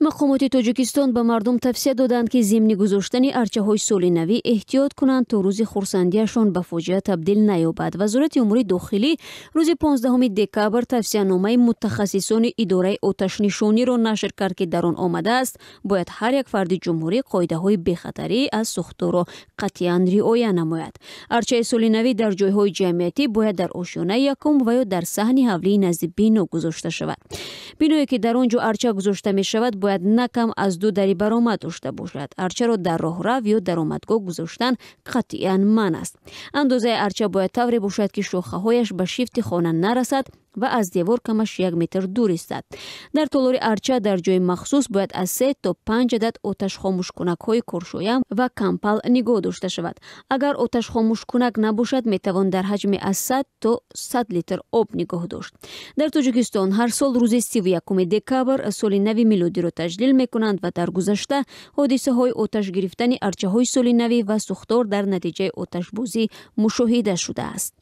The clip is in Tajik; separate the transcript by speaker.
Speaker 1: Мақомоти Тоҷикистон ба мардум тавсия додаанд ки зимни гузоштани арчаҳои солинавӣ эҳтиёт кунанд то рӯзи хурсандиашон ба фоҷиа табдил наёбад. Вазорати умури дохилӣ рӯзи 15 декабр тавсияномаи мутахассисони идораи оташнишониро нашр кард ки дар он омадааст бояд ҳар як фарди ҷумҳурӣ қоидаҳои бехатарӣ аз сӯхторро қатъиян риоя намояд. Арчаи солинавӣ дар ҷойҳои ҷамъиятӣ бояд дар ошёнаи якум ва ё дар саҳни ҳавлии назди бино гузошта шавад. Биное ки дар он ҷо арча гузошта мешавад бояд накам аз 2 дари баромад дошта бошад. Арчаро дар роҳрав ё даромадгоҳ гузоштан қатъиян манъ аст. Андозаи арча бояд тавре бошад ки шохаҳояш ба шифти хона нарасад ва аз девор камаш 1 метр дур истад. Дар толори арча дар ҷои махсус бояд аз 3 то 5 адад оташхомӯшкунакҳои коршоям ва кампал нигоҳ дошта шавад. Агар оташхомӯшкунак набошад, метавон дар ҳаҷми аз 100 то 100 литр об нигоҳ дошт. Дар Тоҷикистон ҳар сол рӯзи 31 декабр соли нави милодиро таҷлил мекунанд ва дар гузашта ҳодисаҳои оташ гирифтани арчаҳои солинавӣ ва сӯхтор дар натиҷаи оташбозӣ мушоҳида шудааст.